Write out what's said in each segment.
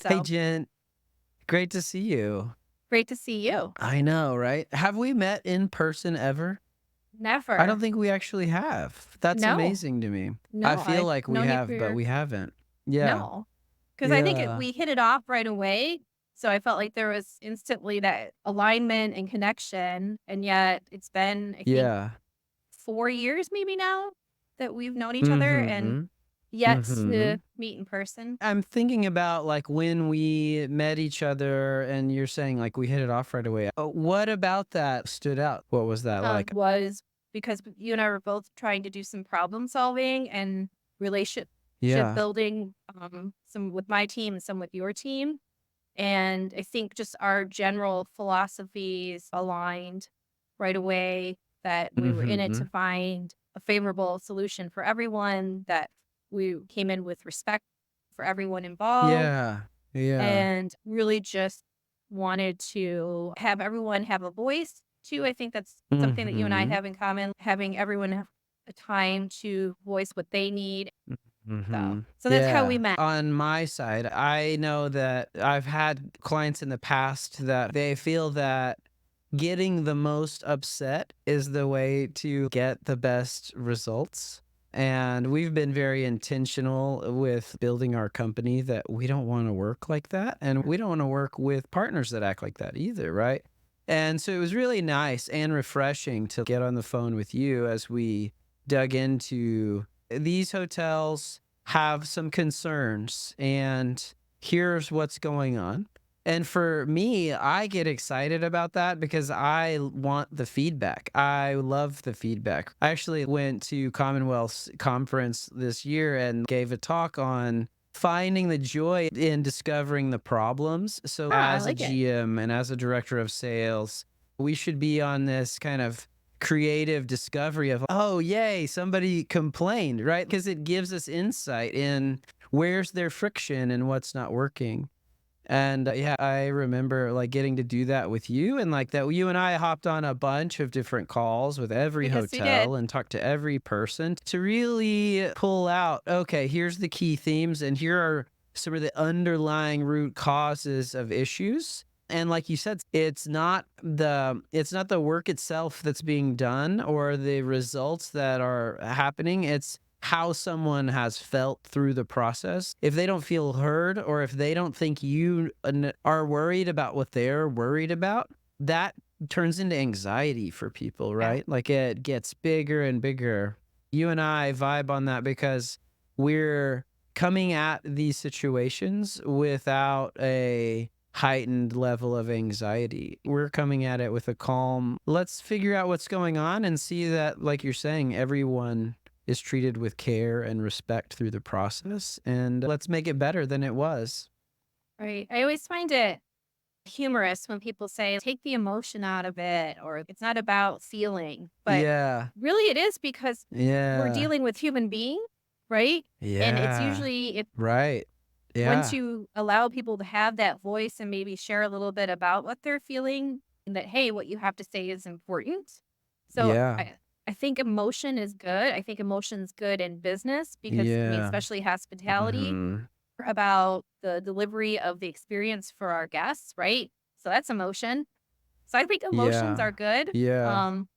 Hey, So Jen. Great to see you. great to see you. I know, right? Have we met in person ever? I don't Never. think we actually have. That's No, amazing to me. I no, feel I've like we known you have, but for we haven't. Yeah. no, because I think Yeah. we hit it off right away. So I felt like there was instantly that alignment and connection. And yet it's been, I think, Yeah. 4 years maybe now that we've known each other and Mm-hmm. yet Mm-hmm. to meet in person. I'm thinking about like when we met each other and you're saying like we hit it off right away. What about that stood out? What was that like? Was because you and I were both trying to do some problem solving and relationship Yeah. building, some with my team and some with your team. And I think just our general philosophies aligned right away, that we were in it Mm-hmm. to find a favorable solution for everyone, that we came in with respect for everyone involved, Yeah. Yeah. and really just wanted to have everyone have a voice too. I think that's something that you and I Mm-hmm. have in common, having everyone have a time to voice what they need. So, Mhm. so that's how we Yeah. met. On my side, I know that I've had clients in the past that they feel that getting the most upset is the way to get the best results. And we've been very intentional with building our company that we don't want to work like that. And we don't want to work with partners that act like that either, right? And so it was really nice and refreshing to get on the phone with you as we dug into these hotels have some concerns and here's what's going on. And for me, I get excited about that because I want the feedback. I love the feedback. I actually went to Commonwealth's conference this year and gave a talk on finding the joy in discovering the problems. So, I as a like it. GM and as a director of sales, we should be on this kind of creative discovery of, oh, yay, somebody complained, right? Because it gives us insight in where's their friction and what's not working. And yeah, I remember like getting to do that with you and like that you and I hopped on a bunch of different calls with every Yes, we did. hotel and talked to every person to really pull out, okay, here's the key themes and here are some of the underlying root causes of issues. And like you said, it's not the work itself that's being done or the results that are happening. It's how someone has felt through the process. If they don't feel heard or if they don't think you are worried about what they're worried about, that turns into anxiety for people, Yeah. right? Like it gets bigger and bigger. You and I vibe on that because we're coming at these situations without a heightened level of anxiety. We're coming at it with a calm, let's figure out what's going on and see that, like you're saying, everyone is treated with care and respect through the process. And let's make it better than it was. Right. I always find it humorous when people say, take the emotion out of it, or it's not about feeling. But Yeah. really, it is, because we're Yeah. dealing with human beings, right? And it's Yeah. usually, if Right. once Yeah. you allow people to have that voice and maybe share a little bit about what they're feeling, and that, hey, what you have to say is important. So Yeah. I think emotion is good. I think emotion's good in business because, I mean, Yeah. especially hospitality, Hmm. about the delivery of the experience for our guests, right? So that's emotion. So I think emotions Yeah. are good. Yeah. Um,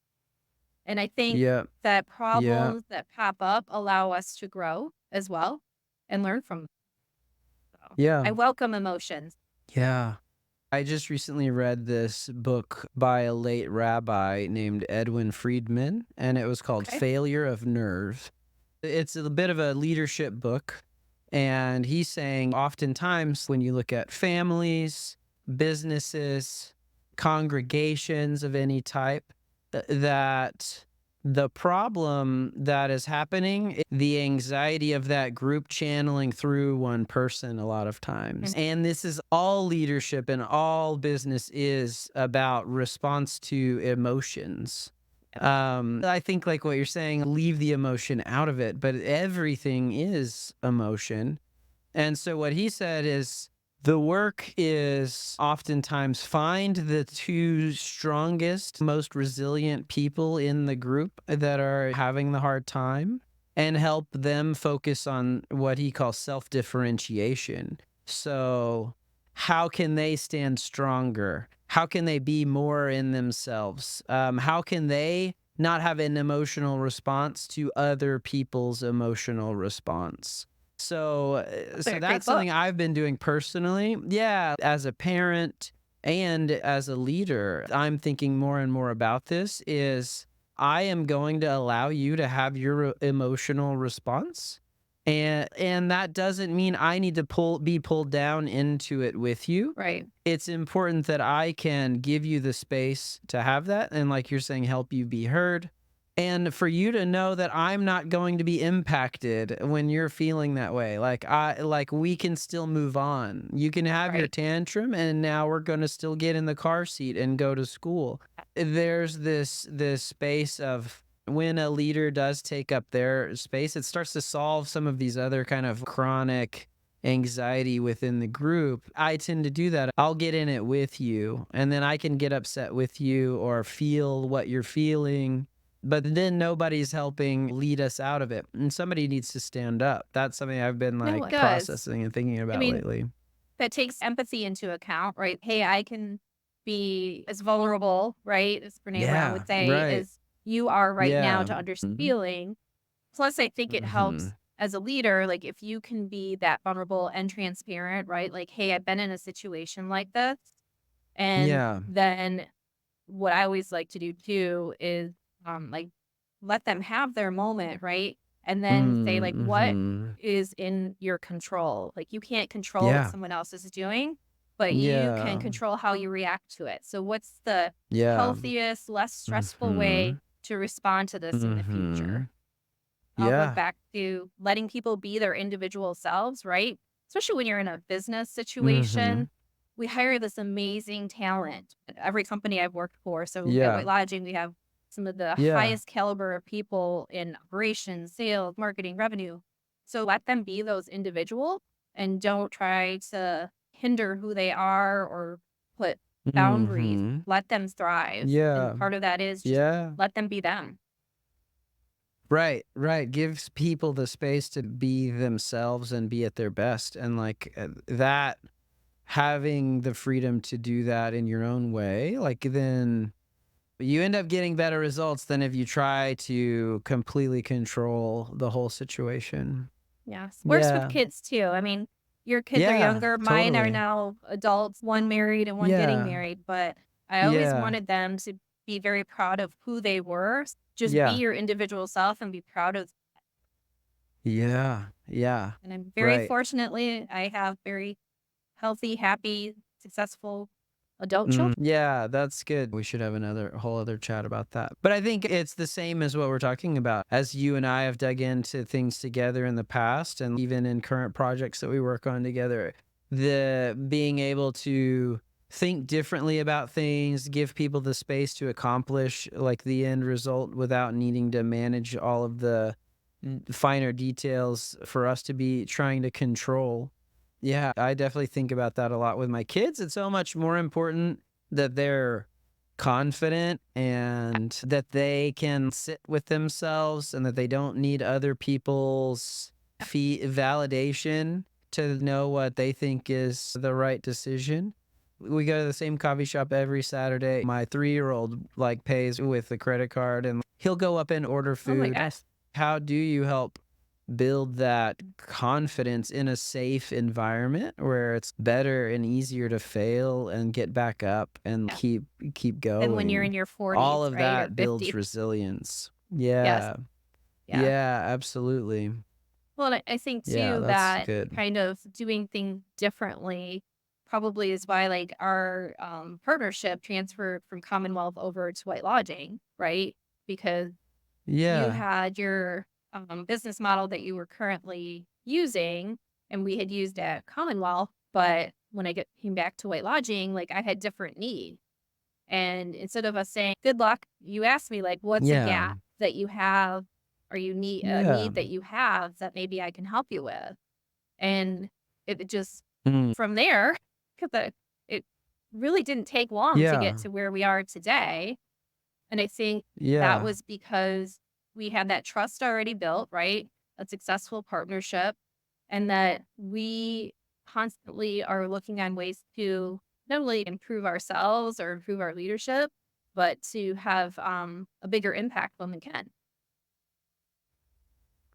and I think Yeah. that Yeah. problems that pop up allow us to grow as well and learn from them. So Yeah. I welcome emotions. Yeah. I just recently read this book by a late rabbi named Edwin Friedman, and it was called Okay. Failure of Nerve. It's a bit of a leadership book. And he's saying oftentimes when you look at families, businesses, congregations of any type, that the problem that is happening, the anxiety of that group channeling through one person a lot of times. Mhm. And this is all leadership and all business is about response to emotions. I think like what you're saying, leave the emotion out of it, but everything is emotion. And so what he said is the work is oftentimes find the two strongest, most resilient people in the group that are having the hard time and help them focus on what he calls self differentiation. So, how can they stand stronger? How can they be more in themselves? How can they not have an emotional response to other people's emotional response? So, That's so a great that's book. something I've been doing personally. Yeah, as a parent and as a leader, I'm thinking more and more about this is I am going to allow you to have your emotional response. And that doesn't mean I need to be pulled down into it with you. Right. It's important that I can give you the space to have that and like you're saying help you be heard and for you to know that I'm not going to be impacted when you're feeling that way. Like we can still move on. You can have your Right. tantrum and now we're going to still get in the car seat and go to school. There's this space of when a leader does take up their space, it starts to solve some of these other kind of chronic anxiety within the group. I tend to do that. I'll get in it with you, and then I can get upset with you or feel what you're feeling. But then nobody's helping lead us out of it. And somebody needs to stand up. That's something I've been No, it like does. processing and thinking I about mean, lately. that takes empathy into account, right? Hey, I can be as vulnerable, right, as Brene Brown Yeah, would say, right. as you are right now Yeah. to understand Mhm. feeling. Plus, I think it helps Mhm. as a leader, like if you can be that vulnerable and transparent, right? Like, hey, I've been in a situation like this. And Yeah. then what I always like to do too is like let them have their moment, right? And then say like what Mhm. is in your control. Like you can't control what Yeah. someone else is doing, but you can Yeah. control how you react to it. So what's the Yeah. healthiest, less stressful way Mhm. to respond to this in the future? Mhm. I'll go Yeah. back to letting people be their individual selves, right? Especially when you're in a business Mhm. situation. We hire this amazing talent at every company I've worked for. So at Yeah. White Lodging, we have some of the Yeah. highest caliber of people in operations, sales, marketing, revenue. So let them be those individual and don't try to hinder who they are or put boundaries. Mhm. Let them thrive. And Yeah. part of that is just Yeah. let them be them. Right, right. Gives people the space to be themselves and be at their best. And like that, having the freedom to do that in your own way, like then you end up getting better results than if you try to completely control the whole situation. Yes. Works with Yeah. kids too. I mean, your kids are Yeah. younger. Mine are Totally. now adults, one married and one getting Yeah. married, but I always Yeah. wanted them to be very proud of who they were. Just be Yeah. your individual self and be proud of. Yeah. Yeah. And I'm very Right. fortunately, I have very healthy, happy, successful adult children. Yeah, that's good. We should have another whole other chat about that. But I think it's the same as what we're talking about. As you and I have dug into things together in the past and even in current projects that we work on together, the being able to think differently about things, give people the space to accomplish like the end result without needing to manage all of the finer details for us to be trying to control. Yeah, I definitely think about that a lot with my kids. It's so much more important that they're confident and that they can sit with themselves and that they don't need other people's validation to know what they think is the right decision. We go to the same coffee shop every Saturday. My 3-year-old like pays with a credit card and he'll go up and order Oh my food. gosh. How do you help build that confidence in a safe environment where it's better and easier to fail and get back up and Yeah. keep Than when you're in going? your 40s, All of right? Or that builds 50s. resilience. Yes. Yeah. Yeah. Yeah, absolutely. Well, and I think Yeah, too that's that good. kind of doing things differently probably is why like our partnership transferred from Commonwealth over to White Lodging, right? Because you Yeah. had your business model that you were currently using, and we had used at Commonwealth. But when came back to White Lodging, like I had different needs. And instead of us saying, good luck, you asked me, like, what's a Yeah. gap that you have or you need a Yeah. need that you have that maybe I can help you with? And it just Mm. from there, because it really didn't take long to get Yeah. to where we are today. And I think that Yeah. was because we had that trust already built, right? A successful partnership, and that we constantly are looking on ways to not only improve ourselves or improve our leadership, but to have a bigger impact when we can.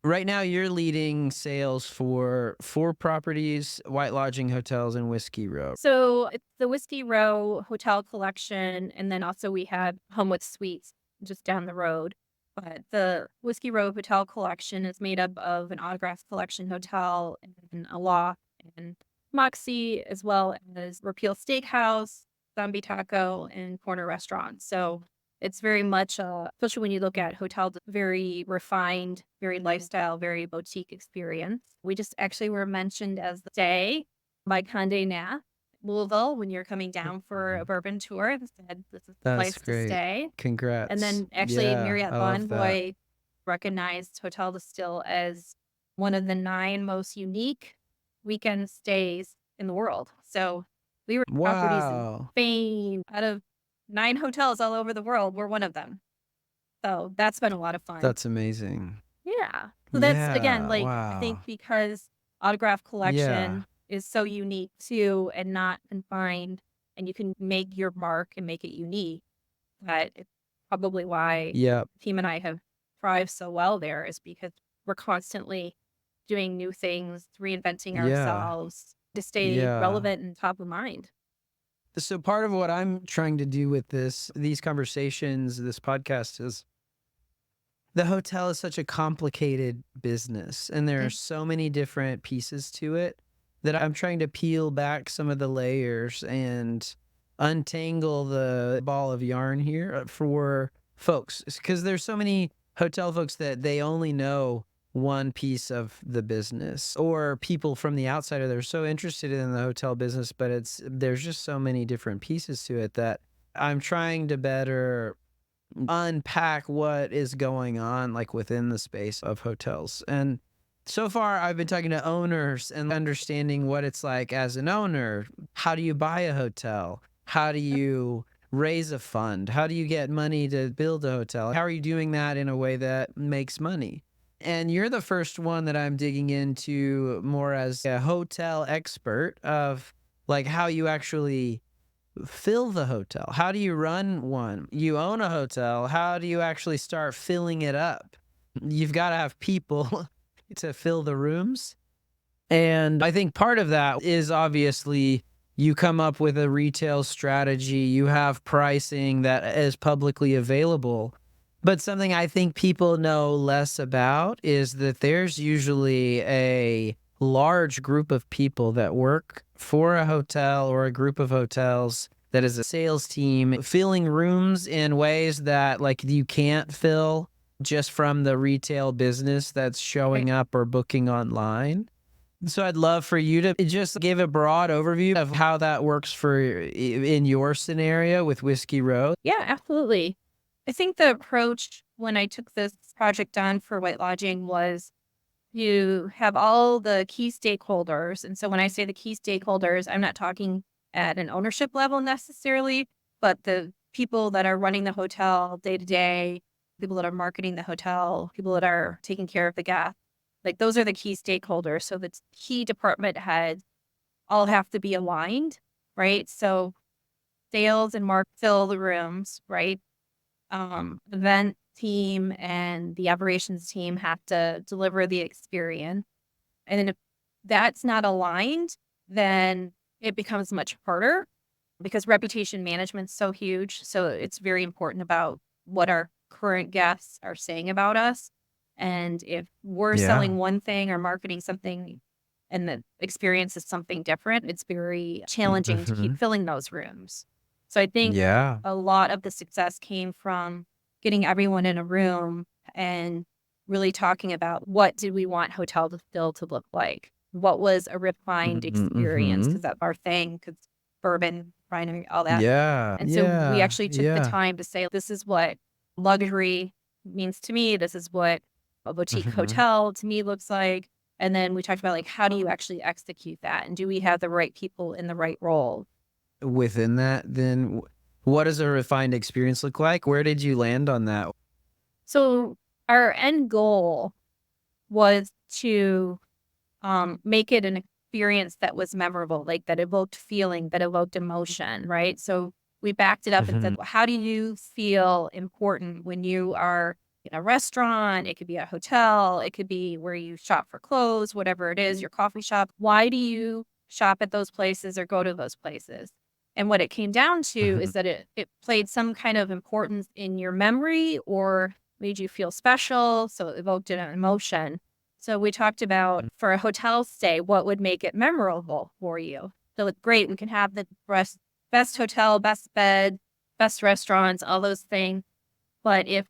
Right now, you're leading sales for 4 properties, White Lodging Hotels, and Whiskey Row. So it's the Whiskey Row Hotel Collection, and then also we have Homewood Suites just down the road. But the Whiskey Row Hotel Collection is made up of an Autograph Collection hotel and a loft and Moxie, as well as Repeal Steakhouse, Zombie Taco, and Corner Restaurant. So it's very much, especially when you look at hotels, very refined, very lifestyle, very boutique experience. We just actually were mentioned as the stay by Condé Nast, Louisville, when you're coming down for a Mhm. bourbon tour. They said this is the That's place to great. stay. And Congrats. then actually Yeah, Marriott I love that. Bonvoy recognized Hotel Distill as one of the 9 most unique weekend stays in the world. So we were properties in Wow. Spain out of 9 hotels all over the world. We're one of them. So that's been a lot of fun. That's amazing. Yeah. So that's again, Yeah, like, I think wow. because Autograph Yeah. Collection is so unique too and not confined, and you can make your mark and make it unique, that it's probably why Yep. the team and I have thrived so well there is because we're constantly doing new things, reinventing Yeah. ourselves to stay Yeah. relevant and top of mind. So part of what I'm trying to do with these conversations, this podcast is the hotel is such a complicated business and there are Mm, so many different pieces to it that I'm trying to peel back some of the layers and untangle the ball of yarn here for folks because there's so many hotel folks that they only know one piece of the business or people from the outside are they're so interested in the hotel business but there's just so many different pieces to it that I'm trying to better unpack what is going on like within the space of hotels. And so far I've been talking to owners and understanding what it's like as an owner. How do you buy a hotel? How do you raise a fund? How do you get money to build a hotel? How are you doing that in a way that makes money? And you're the first one that I'm digging into more as a hotel expert of like how you actually fill the hotel? How do you run one? You own a hotel. How do you actually start filling it up? You've got to have people to fill the rooms. And I think part of that is obviously you come up with a retail strategy, you have pricing that is publicly available. But something I think people know less about is that there's usually a large group of people that work for a hotel or a group of hotels that is a sales team filling rooms in ways that like you can't fill just from the retail business that's right. showing up or booking online. So I'd love for you to just give a broad overview of how that works for in your scenario with Whiskey Row. Yeah, absolutely. I think the approach when I took this project on for White Lodging was you have all the key stakeholders. And so when I say the key stakeholders, I'm not talking at an ownership level necessarily, but the people that are running the hotel day to day, people that are marketing the hotel, people that are taking care of the guests. Like those are the key stakeholders. So the key department heads all have to be aligned, right? So sales and mark fill the rooms, right? Event team and the operations team have to deliver the experience. And then if that's not aligned, then it becomes much harder because reputation management's so huge. So it's very important about what our current guests are saying about us. And if we're Yeah. selling one thing or marketing something and the experience is something different, it's very challenging to keep Mhm. filling those rooms. So I think Yeah. a lot of the success came from getting everyone in a room and really talking about what did we want Hotel Distill to look like? What was a refined Mhm, experience? Because mhm. that's our thing, because bourbon, refinery, all that. Yeah, And so we yeah, actually took the yeah. time to say, this is what luxury means to me. This is what a boutique Mhm. hotel to me looks like. And then we talked about like, how do you actually execute that? And do we have the right people in the right role? Within that, then what does a refined experience look like? Where did you land on that? So our end goal was to make it an experience that was memorable, like that evoked feeling, that evoked emotion, right? So we backed it up and said, Mhm. well, how do you feel important when you are in a restaurant? It could be a hotel, it could be where you shop for clothes, whatever it is, your coffee shop. Why do you shop at those places or go to those places? And what it came down to is Mhm. that it played some kind of importance in your memory or made you feel special. So it evoked an emotion. So we talked about for a hotel stay, what would make it memorable for you? So it's great. We can have the best hotel, best bed, best restaurants, all those things. But if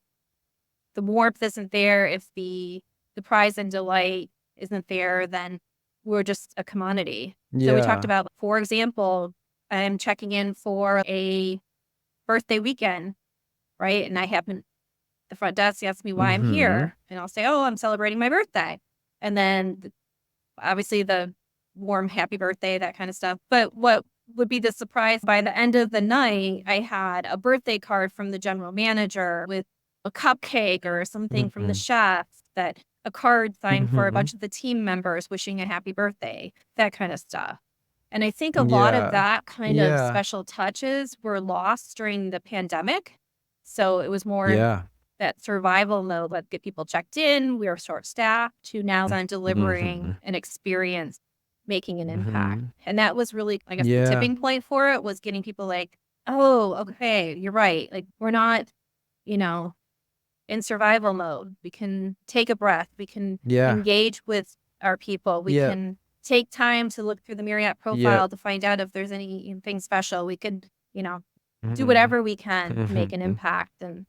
the warmth isn't there, if the surprise and delight isn't there, then we're just a commodity. So we talked Yeah. about, for example, I'm checking in for a birthday weekend, right? And I happen the front desk asks me why I'm Mhm. here, and I'll say, "Oh, I'm celebrating my birthday." And then obviously the warm happy birthday, that kind of stuff. But what would be the surprise by the end of the night, I had a birthday card from the general manager with a cupcake or something from the Mhm. chef, that a card signed for a Mhm. bunch of the team members wishing a happy birthday, that kind of stuff. And I think a lot of Yeah. that kind of Yeah. special touches were lost during the pandemic. So it was more Yeah. that survival mode, let's get people checked in, we are short staffed, to now on delivering Mhm. an experience, making an impact. Mhm. And that was really, I guess, the Yeah. tipping point for it was getting people like, oh, okay, you're right. Like we're not, you know, in survival mode. We can take a breath. We can Yeah. engage with our people. We Yep. can take time to look through the Marriott Yep. profile to find out if there's anything special. We could, you know, do Mhm. whatever we can to make an Mhm. impact. And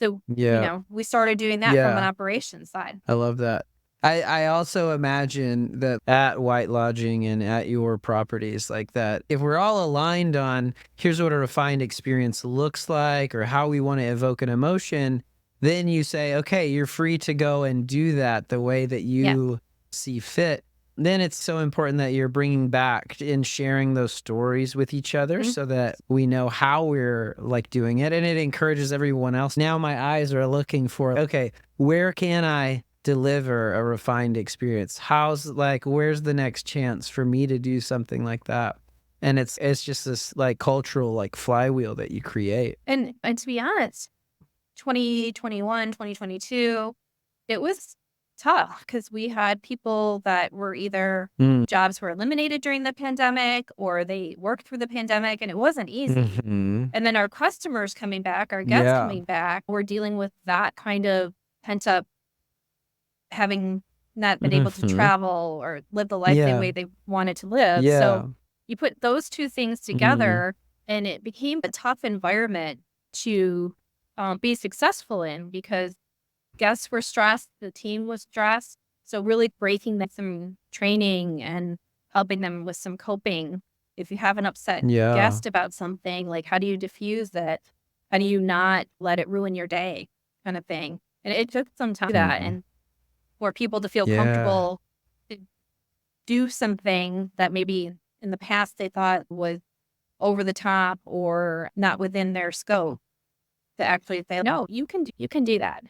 so, Yep. we started doing that from an Yeah. operations side. I love that. I also imagine that at White Lodging and at your properties like that, if we're all aligned on here's what a refined experience looks like or how we want to evoke an emotion, then you say, okay, you're free to go and do that the way that Yeah. you see fit. Then it's so important that you're bringing back and sharing those stories with each other Mhm. so that we know how we're like doing it and it encourages everyone else. Now my eyes are looking for, okay, where can I deliver a refined experience? Where's the next chance for me to do something like that? And it's just this like cultural like flywheel that you create. And to be honest, 2021, 2022, it was tough because we had people that were either Mm. jobs were eliminated during the pandemic or they worked through the pandemic, and it wasn't easy. Mhm. And then our customers coming back, our guests Yeah. coming back, we're dealing with that kind of pent up, having not been able to Mhm. travel or live the life the Yeah. way they wanted to live. So Yeah. you put those two things Mhm. together, and it became a tough environment to be successful in because guests were stressed, the team was stressed. So really breaking them some training and helping them with some coping. If you have an upset Yeah. guest about something, like how do you diffuse it? How do you not let it ruin your day, kind of thing? And it took some time to do that, Mhm. and for people to feel Yeah. comfortable to do something that maybe in the past they thought was over the top or not within their scope, to actually say, no, you can do that.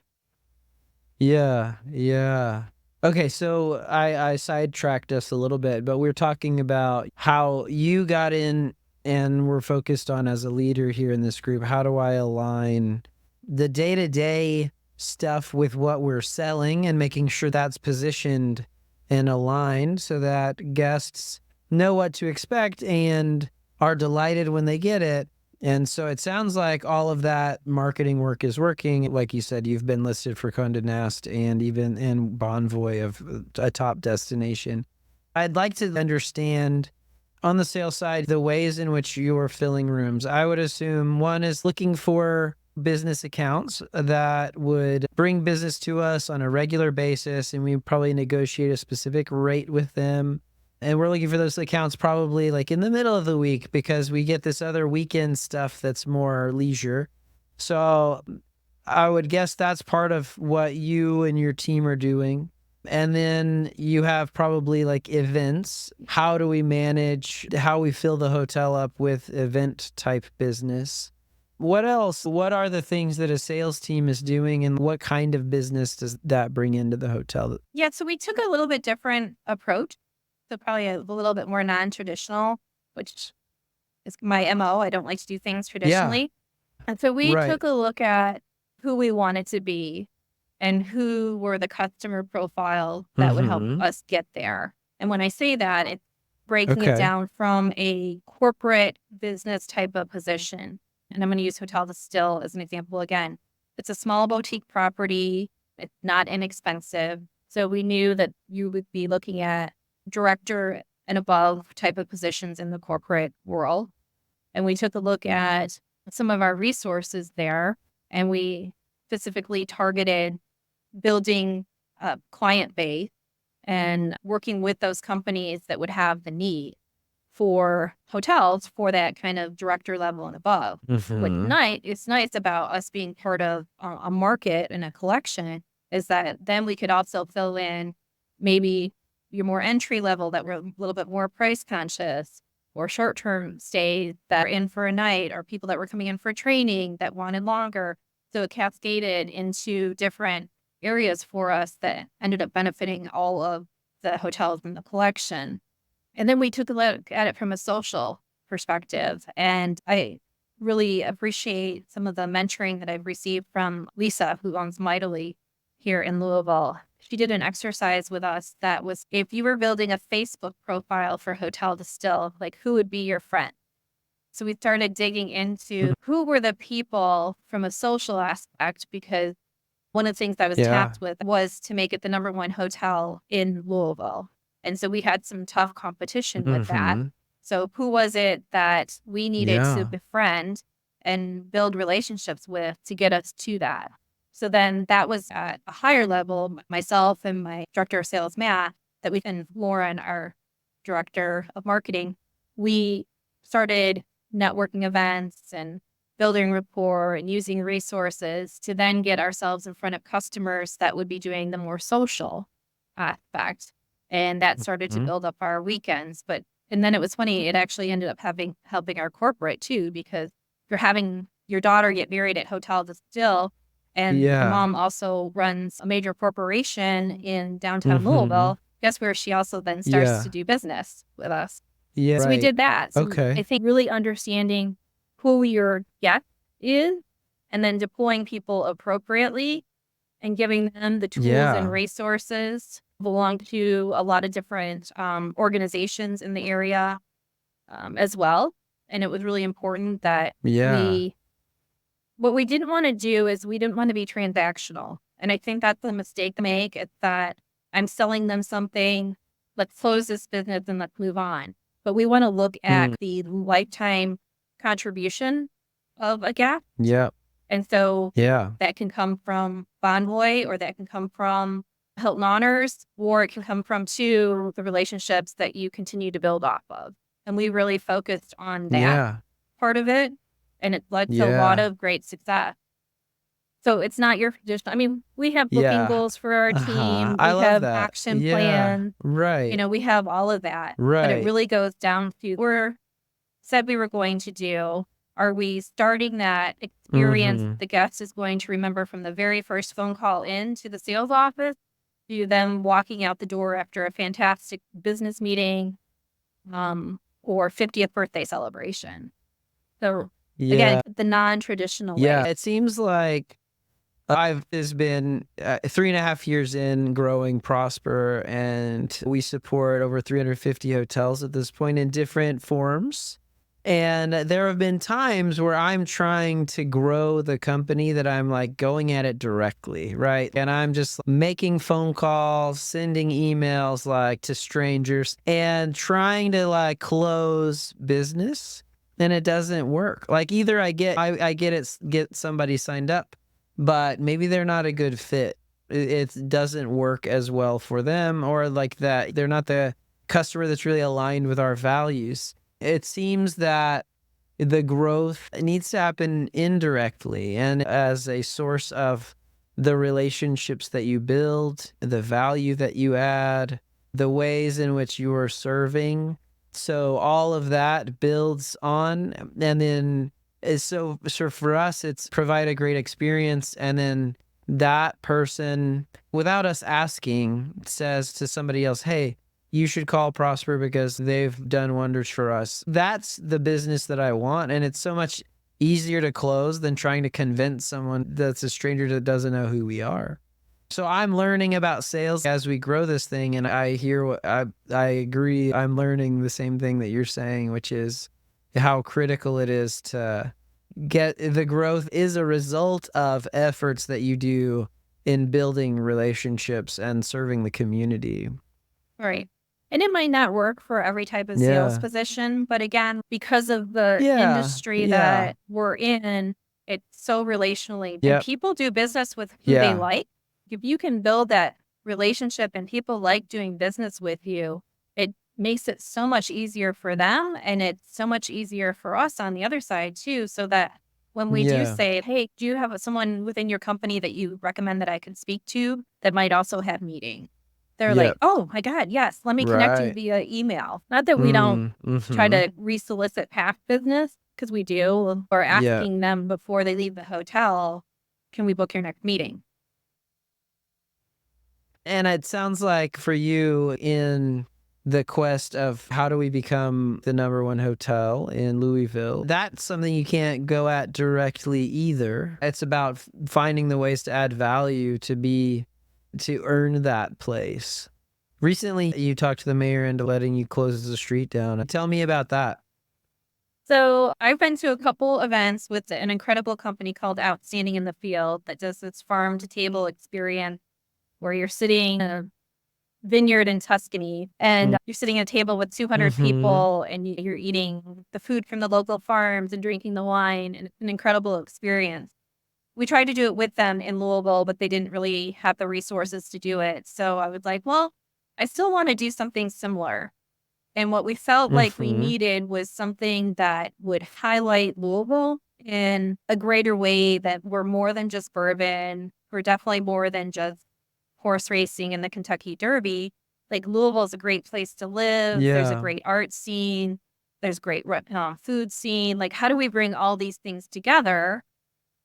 Yeah, yeah. Okay, so I sidetracked us a little bit, but we're talking about how you got in and we're focused on as a leader here in this group, how do I align the day-to-day stuff with what we're selling and making sure that's positioned and aligned so that guests know what to expect and are delighted when they get it. And so it sounds like all of that marketing work is working. Like you said, you've been listed for Condé Nast and even in Bonvoy of a top destination. I'd like to understand on the sales side the ways in which you're filling rooms. I would assume one is looking for business accounts that would bring business to us on a regular basis, and we probably negotiate a specific rate with them. And we're looking for those accounts probably like in the middle of the week because we get this other weekend stuff that's more leisure. So I would guess that's part of what you and your team are doing. And then you have probably like events. How do we manage how we fill the hotel up with event type business? What else? What are the things that a sales team is doing and what kind of business does that bring into the hotel? Yeah, so we took a little bit different approach. So probably a little bit more non-traditional, which is my MO. I don't like to do things Yeah. traditionally. And so we Right. took a look at who we wanted to be and who were the customer profile that would help Mhm. us get there. And when I say that, it's breaking it Okay. down from a corporate business type of position. And I'm going to use Hotel Distill as an example again. It's a small boutique property. It's not inexpensive. So we knew that you would be looking at director and above type of positions in the corporate world. And we took a look at some of our resources there, and we specifically targeted building a client base and working with those companies that would have the need for hotels for that kind of director level and above. Mhm. It's nice about us being part of a market and a collection is that then we could also fill in maybe your more entry level that were a little bit more price conscious or short term stays that are in for a night or people that were coming in for training that wanted longer. So it cascaded into different areas for us that ended up benefiting all of the hotels in the collection. And then we took a look at it from a social perspective. And I really appreciate some of the mentoring that I've received from Lisa, who owns Mightily here in Louisville. She did an exercise with us that was if you were building a Facebook profile for Hotel Distill, like who would be your friend? So we started digging into who were the people from a social aspect because one of the things I was Yeah. tasked with was to make it the number one hotel in Louisville. And so we had some tough competition with that. Mhm. So who was it that we needed to Yeah. befriend and build relationships with to get us to that? So then that was at a higher level, myself and my director of sales, Matt, that we and Lauren, our director of marketing, we started networking events and building rapport and using resources to then get ourselves in front of customers that would be doing the more social aspect. And that started to Mhm. build up our weekends. And then it was funny, it actually ended up helping our corporate too, because you're having your daughter get married at Hotel Distill, and the Yeah. mom also runs a major corporation in downtown Mhm. Louisville. Guess where she also then starts to Yeah. do business with us. Yeah. So we Right. did that. So I Okay. think really understanding who your guest is and then deploying people appropriately and giving them the tools and Yeah. resources belong to a lot of different organizations in the area as well. And it was really important that Yeah. what we didn't want to do is we didn't want to be transactional. And I think that's a mistake to make. It's that I'm selling them something, let's close this business and let's move on. But we want to look at Mm. the lifetime contribution of a guest. Yep. And so Yeah. that can come from Bonvoy or that can come from Hilton Honors, or it can come from the relationships that you continue to build off of. And we really focused on that Yeah. part of it. And it led to a lot Yeah. of great success. So it's not your traditional, I mean, we have booking Yeah. goals for our Uh-huh. team. I We love have that. action Yeah. plans. Right. We have all of that. But it Right. really goes down to said we were going to do. Are we starting that experience Mhm. the guest is going to remember from the very first phone call in to the sales office to them walking out the door after a fantastic business meeting or 50th birthday celebration? So again, Yeah. the non-traditional Yeah. way. It seems like I've just been 3.5 years in growing Prosper, and we support over 350 hotels at this point in different forms. And there have been times where I'm trying to grow the company that I'm like going at it directly, right? And I'm just making phone calls, sending emails like to strangers and trying to like close business. And it doesn't work. Like either I get somebody signed up, but maybe they're not a good fit. It doesn't work as well for them, or like that they're not the customer that's really aligned with our values. It seems that the growth needs to happen indirectly and as a source of the relationships that you build, the value that you add, the ways in which you are serving. So all of that builds on, and then so for us it's provide a great experience, and then that person without us asking says to somebody else, hey, You should call Prosper because they've done wonders for us. That's the business that I want, and it's so much easier to close than trying to convince someone that's a stranger that doesn't know who we are. So I'm learning about sales as we grow this thing, and I hear what I agree. I'm learning the same thing that you're saying, which is how critical it is to get the growth is a result of efforts that you do in building relationships and serving the community. Right. And it might not work for every type of sales Yeah. position, but again, because of the Yeah. industry Yeah. that we're in, it's so relationally and Yep. people do business with who they Yeah. like. If you can build that relationship and people like doing business with you, it makes it so much easier for them and it's so much easier for us on the other side too, so that when we do Yeah. say, "Hey, do you have someone within your company that you recommend that I can speak to that might also have meeting?" They're like, Yep. "Oh my god, yes, let me connect you Right. via email." Not that we don't Mm. try Mhm. to re-solicit past business, because we do, or Yeah. asking them before they leave the hotel, "Can we book your next meeting?" And it sounds like for you in the quest of how do we become the number one hotel in Louisville, that's something you can't go at directly either. It's about finding the ways to add value to earn that place. Recently, you talked to the mayor into letting you close the street down. Tell me about that. So, I've been to a couple events with an incredible company called Outstanding in the Field that does this farm to table experience where you're sitting in a vineyard in Tuscany and Mm. you're sitting at a table with 200 Mhm. people and you're eating the food from the local farms and drinking the wine, and it's an incredible experience. We tried to do it with them in Louisville, but they didn't really have the resources to do it. So I was like, well, I still want to do something similar. And what we felt like we Mhm. needed was something that would highlight Louisville in a greater way, that we're more than just bourbon. We're definitely more than just horse racing and the Kentucky Derby. Like Louisville is a great place to live. There's a Yeah. great art scene. There's great food scene. Like, how do we bring all these things together?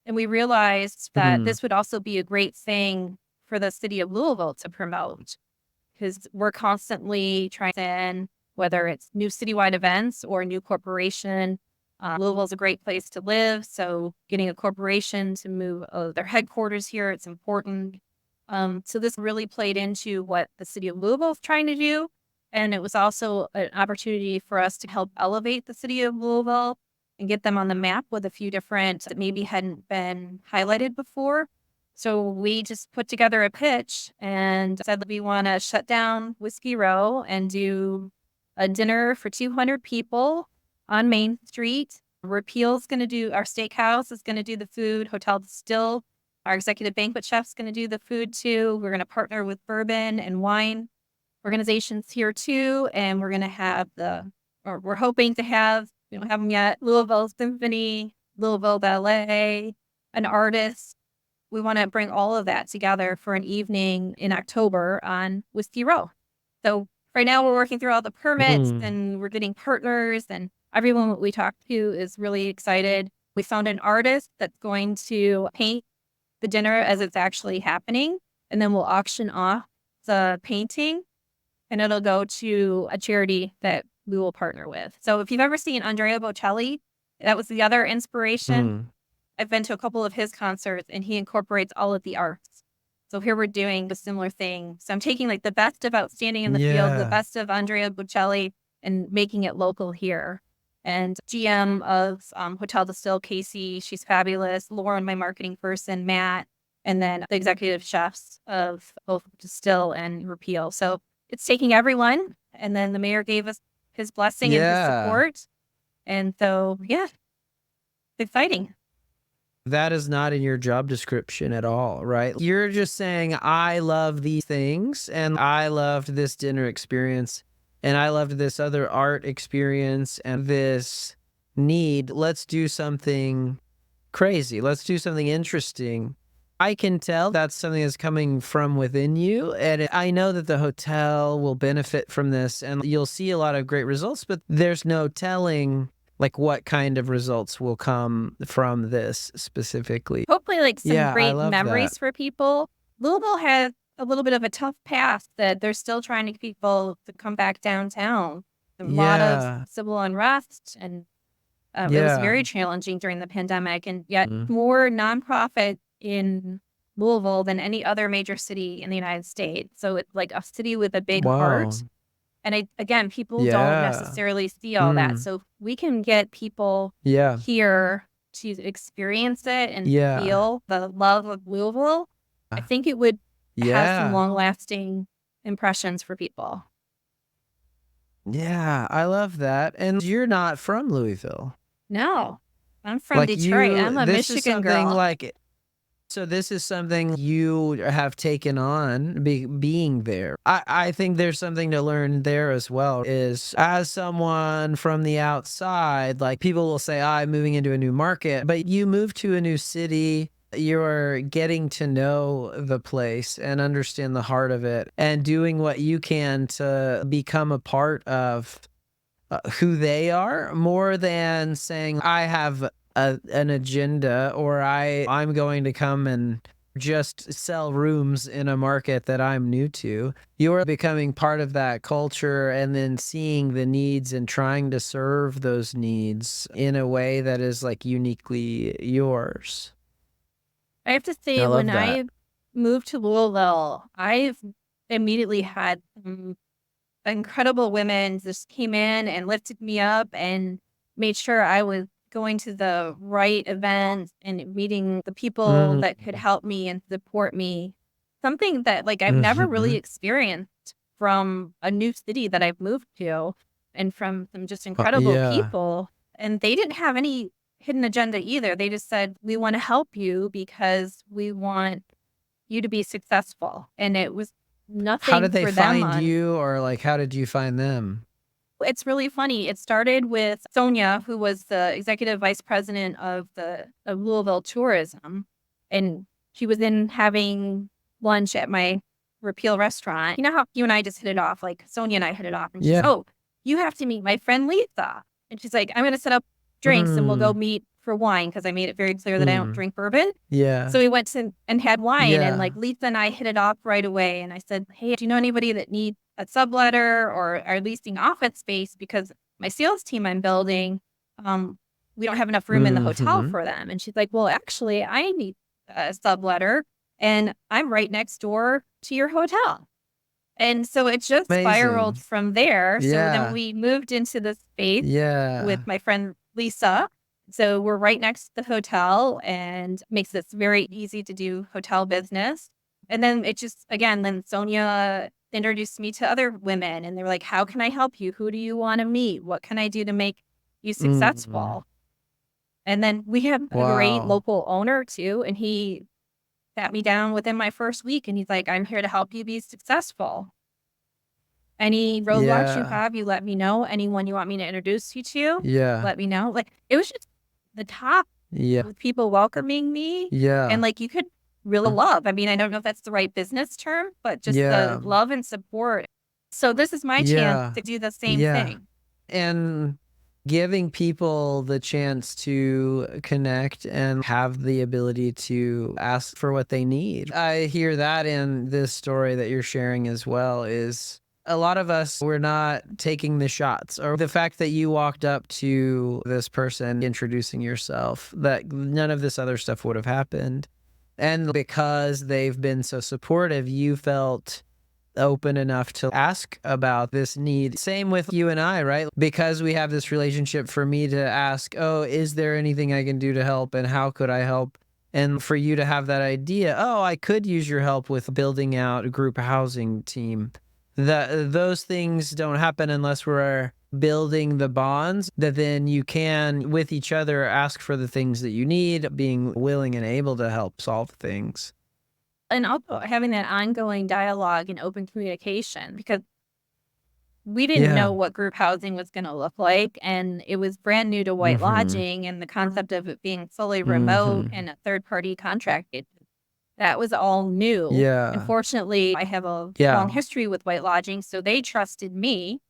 And we realized that Mhm. this would also be a great thing for the city of Louisville to promote, because we're constantly trying to in, whether it's new citywide events or new corporation. Louisville's a great place to live. So getting a corporation to move their headquarters here, it's important. So this really played into what the city of Louisville is trying to do. And it was also an opportunity for us to help elevate the city of Louisville and get them on the map with a few different that maybe hadn't been highlighted before. So we just put together a pitch and said that we want to shut down Whiskey Row and do a dinner for 200 people on Main Street. Repeal's going to do our steakhouse is going to do the food. Hotel Distill, our executive banquet chef's going to do the food too. We're going to partner with bourbon and wine organizations here too, and we're going to have or we're hoping to have, we don't have them yet, Louisville Symphony, Louisville Ballet, an artist. We want to bring all of that together for an evening in October on Whiskey Row. So right now we're working through all the permits Mhm. and we're getting partners, and everyone that we talked to is really excited. We found an artist that's going to paint the dinner as it's actually happening, and then we'll auction off the painting and it'll go to a charity that we will partner with. So if you've ever seen Andrea Bocelli, that was the other inspiration. Mhm. I've been to a couple of his concerts and he incorporates all of the arts. So here we're doing a similar thing. So I'm taking like the best of Outstanding in the Field, the Yeah. best of Andrea Bocelli, and making it local here. And GM of Hotel Distill, Casey, she's fabulous. Lauren, my marketing person, Matt, and then the executive chefs of both Distill and Repeal. So it's taking everyone. And then the mayor gave us his blessing and his Yeah. support. And so, yeah, it's exciting. That is not in your job description at all, right? You're just saying, I love these things and I loved this dinner experience and I loved this other art experience and this need. Let's do something crazy. Let's do something interesting. I can tell that's something that's coming from within you. And I know that the hotel will benefit from this and you'll see a lot of great results, but there's no telling like what kind of results will come from this specifically. Hopefully, like, some Yeah, I great love that. memories for people. Louisville has a little bit of a tough path that they're still trying to get people to come back downtown. A lot of Yeah. civil unrest, and it was Yeah. very challenging during the pandemic, and yet Mm. more nonprofit in Louisville than any other major city in the United States. So it's like a city with a big Wow. heart. And again, people don't Yeah. necessarily see all that. Mm. So if we can get people Yeah. here to experience it and Yeah. feel the love of Louisville, I think it would have some Yeah. long lasting impressions for people. Yeah. I love that. And you're not from Louisville. No, I'm from Like Detroit. you, I'm a this is Michigan something girl. like so this is something you have taken on being there. I think there's something to learn there as well is as someone from the outside, like people will say, I'm moving into a new market, but you move to a new city. You're getting to know the place and understand the heart of it and doing what you can to become a part of who they are more than saying I have an agenda or I'm going to come and just sell rooms in a market that I'm new to. You're becoming part of that culture and then seeing the needs and trying to serve those needs in a way that is like uniquely yours. I have to I say, when love that. I moved to Louisville, I've immediately had some incredible women just came in and lifted me up and made sure I was going to the right events and meeting the people Mm, that could help me and support me. Something that like I've never really mhm. experienced from a new city that I've moved to and from some just incredible Yeah. people. And they didn't have any hidden agenda either. They just said, we want to help you because we want you to be successful. And it was How nothing did they for them find on. you or like how did you find them? It's really funny. It started with Sonia, who was the executive vice president of Louisville tourism, and she was in having lunch at my Repeal restaurant. You know how you and I just hit it off, like Sonia and I hit it off, and she's, Yeah. oh, you have to meet my friend Lisa, and she's like, I'm going to set up drinks and we'll go Mm, meet for wine because I made it very clear that I don't mm. drink bourbon. Yeah. So we went to and had wine, and Yeah. like Lisa and I hit it off right away. And I said, hey, do you know anybody that needs a subletter or are leasing office space? Because my sales team I'm building, we don't have enough room in the hotel Mhm. for them. And she's like, well, actually, I need a subletter, and I'm right next door to your hotel. And so it just spiraled Amazing. from there. So then Yeah. we moved into this space with Yeah. my friend Lisa. So we're right next to the hotel and makes this very easy to do hotel business. And then it just, again, then Sonia introduced me to other women and they were like, how can I help you? Who do you want to meet? What can I do to make you Mhm. successful? And then we have a great Wow. local owner too. And he sat me down within my first week and he's like, I'm here to help you be successful. Any roadblocks you Yeah. have, you let me know. Anyone you want me to introduce you to, Yeah. let me know. Like, it was just the top Yeah. with people welcoming me and, Yeah. like, you could really love. I mean, I don't know if that's the right business term, but just the Yeah. love and support. So this is my chance Yeah. to do the same Yeah. thing. And giving people the chance to connect and have the ability to ask for what they need. I hear that in this story that you're sharing as well is a lot of us we're not taking the shots or the fact that you walked up to this person introducing yourself that none of this other stuff would have happened. And because they've been so supportive, you felt open enough to ask about this need. Same with you and I, right? Because we have this relationship for me to ask, oh, is there anything I can do to help and how could I help? And for you to have that idea, oh, I could use your help with building out a group housing team. Those things don't happen unless we're building the bonds that then you can with each other ask for the things that you need, being willing and able to help solve things. And also having that ongoing dialogue and open communication because we didn't Yeah. know what group housing was gonna look like, and it was brand new to White Mhm. Lodging, and the concept of it being fully remote Mhm. and a third-party contracted, that was all new. And Yeah. fortunately, I have a Yeah. long history with White Lodging, so they trusted me.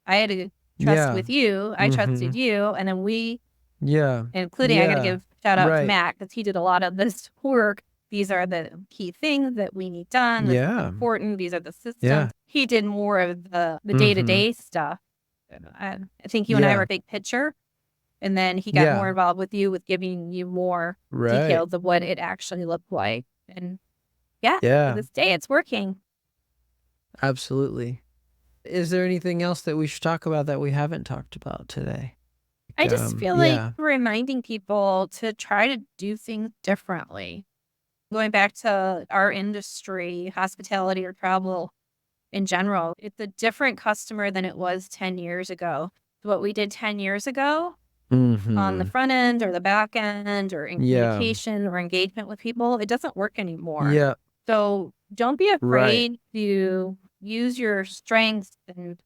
I had to trust Yeah. with you, I trusted Mhm. you, and then we Yeah. including I gotta Yeah. give shout out to Right. Matt because he did a lot of this work these are the key things that we need done. This is Yeah. important. These are the Yeah. systems. He did more of the Mhm. day-to-day stuff. I think you and I Yeah. were big picture, and then he got more Yeah. involved with you with giving you more Right. details of what it actually looked like. And yeah, to Yeah. this day, it's working. Absolutely. Is there anything else that we should talk about that we haven't talked about today? I just feel like Yeah. reminding people to try to do things differently. Going back to our industry, hospitality or travel in general, it's a different customer than it was 10 years ago. What we did 10 years ago on the Mhm. front end or the back end or in Yeah. communication or engagement with people, it doesn't work anymore. Yeah. So don't be Right. afraid to use your strengths and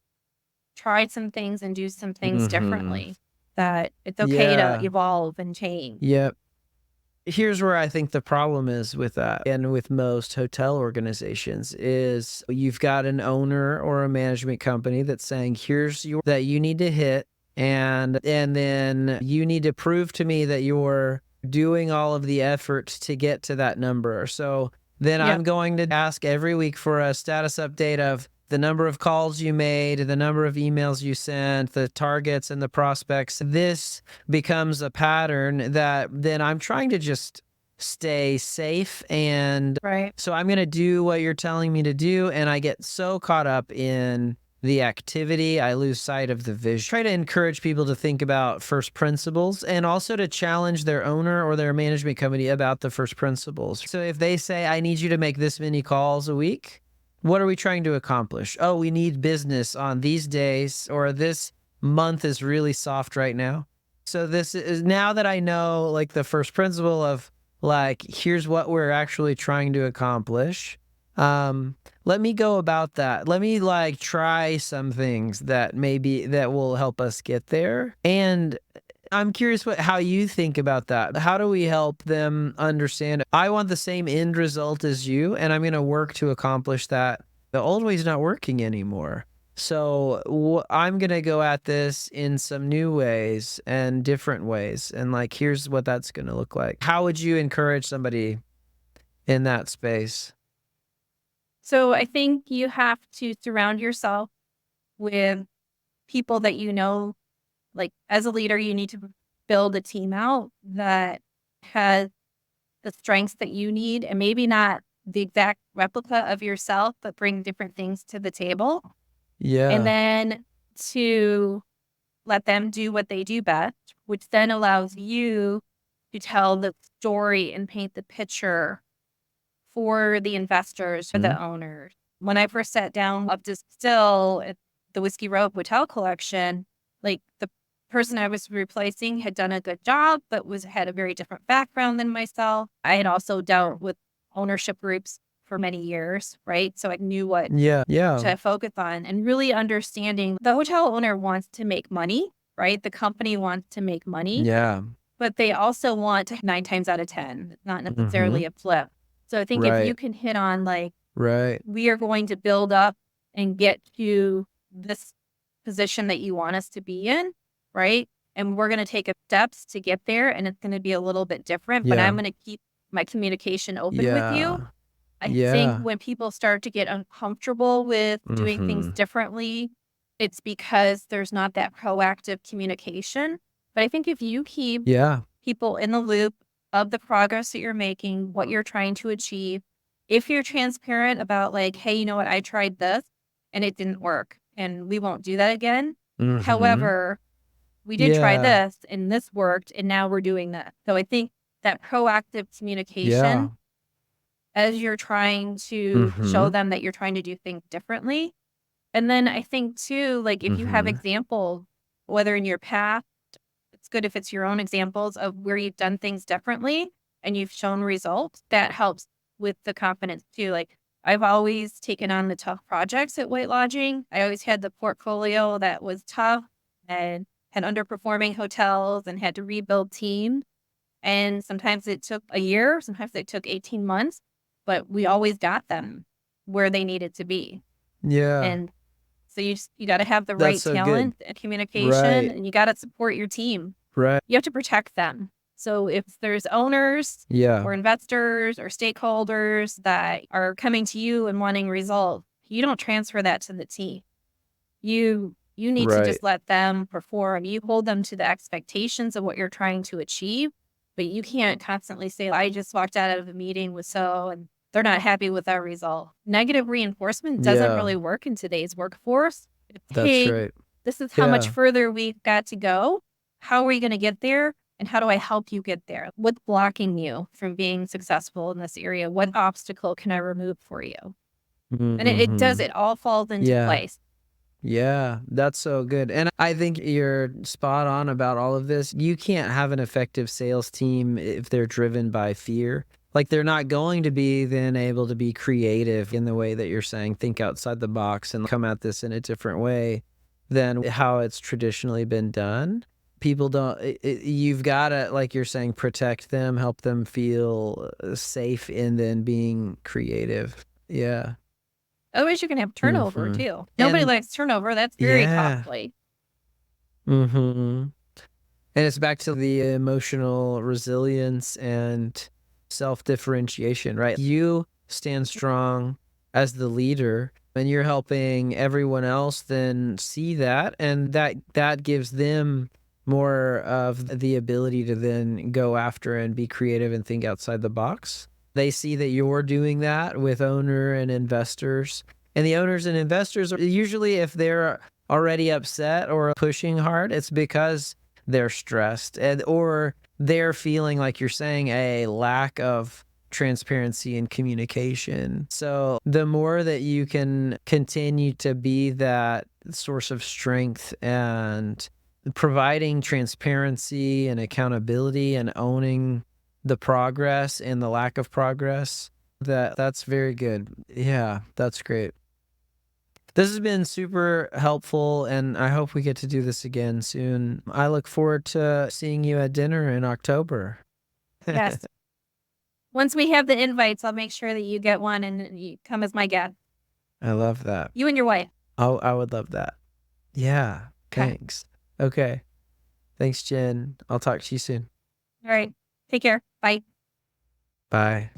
try some things and do some things Mhm. differently. That it's okay to Yeah. evolve and change. Yep. Here's where I think the problem is with that and with most hotel organizations is you've got an owner or a management company that's saying, here's your that you need to hit and then you need to prove to me that you're doing all of the effort to get to that number. So then Yep. I'm going to ask every week for a status update of the number of calls you made, the number of emails you sent, the targets and the prospects. This becomes a pattern that then I'm trying to just stay safe. And Right. so I'm going to do what you're telling me to do. And I get so caught up in the activity, I lose sight of the vision. Try to encourage people to think about first principles and also to challenge their owner or their management company about the first principles. So if they say, I need you to make this many calls a week, what are we trying to accomplish? Oh, we need business on these days, or this month is really soft right now. So this is now that I know like the first principle of like here's what we're actually trying to accomplish. Um let me go about that. Let me like try some things that maybe that will help us get there. And I'm curious what how you think about that. How do we help them understand I want the same end result as you and I'm going to work to accomplish that. The old way's not working anymore. So I'm going to go at this in some new ways and different ways and like here's what that's going to look like. How would you encourage somebody in that space? So I think you have to surround yourself with people that you know, like as a leader, you need to build a team out that has the strengths that you need and maybe not the exact replica of yourself, but bring different things to the table. And Yeah. then to let them do what they do best, which then allows you to tell the story and paint the picture for the investors, for Mhm. the owners. When I first sat down up to still at the Whiskey Row Hotel Collection, like the person I was replacing had done a good job, but was had a very different background than myself. I had also dealt with ownership groups for many years, right? So I knew what Yeah. Yeah. to focus on and really understanding the hotel owner wants to make money, right? The company wants to make money, Yeah. but they also want to 9 times out of 10, not necessarily Mhm. a flip. So I think if you Right. can hit on like, Right. we are going to build up and get to this position that you want us to be in, right? And we're going to take steps to get there and it's going to be a little bit different, but I'm Yeah. going to keep my communication open with you. Yeah. I think Yeah. when people start to get uncomfortable with doing things Mhm. differently, it's because there's not that proactive communication. But I think if you keep Yeah. people in the loop of the progress that you're making, what you're trying to achieve, if you're transparent about like, hey, you know what, I tried this and it didn't work and we won't do that again. Mhm. However, we did try Yeah. this and this worked and now we're doing that. So I think that proactive Yeah. communication as you're trying to show Mhm. them that you're trying to do things differently. And then I think too, like if you have Mhm. examples, whether in your past, it's good if it's your own examples of where you've done things differently and you've shown results. That helps with the confidence too. Like I've always taken on the tough projects at White Lodging. I always had the portfolio that was tough and had underperforming hotels and had to rebuild teams. And sometimes it took a year, sometimes it took 18 months, but we always got them where they needed to be. Yeah. And so you got to have the That's right so good. talent and communication Right. and you got to support your team. Right. You have to protect them. So if there's owners Yeah. or investors or stakeholders that are coming to you and wanting results, you don't transfer that to the team. You need to Right. just let them perform. You hold them to the expectations of what you're trying to achieve, but you can't constantly say, I just walked out of a meeting with so and they're not happy with our result. Negative reinforcement doesn't Yeah. really work in today's workforce. It's, That's hey, right. this is how much Yeah. further we've got to go. How are we going to get there? And how do I help you get there? What's blocking you from being successful in this area? What obstacle can I remove for you? And it does, Mm-hmm. it all falls into Yeah. place. Yeah, that's so good. And I think you're spot on about all of this. You can't have an effective sales team if they're driven by fear. Like they're not going to be then able to be creative in the way that you're saying, think outside the box and come at this in a different way than how it's traditionally been done. People don't, you've got to, like you're saying, protect them, help them feel safe in then being creative. Yeah. Otherwise, you can have turnover Hmm. too. Nobody And likes turnover. That's very yeah. costly. Mhm. And it's back to the emotional resilience and self-differentiation, right? You stand strong as the leader, and you're helping everyone else then see that, and that gives them more of the ability to then go after and be creative and think outside the box. They see that you're doing that with owner and investors. And the owners and investors are usually, if they're already upset or pushing hard, it's because they're stressed or they're feeling like you're saying a lack of transparency and communication. So the more that you can continue to be that source of strength and providing transparency and accountability and owning the progress and the lack of progress, that's very good. Yeah, that's great. This has been super helpful, and I hope we get to do this again soon. I look forward to seeing you at dinner in October. Yes. Once we have the invites, I'll make sure that you get one and you come as my guest. I love that. You and your wife. Oh, I would love that. Yeah, Okay. thanks. Okay. Thanks, Jen. I'll talk to you soon. All right. Take care. Bye. Bye.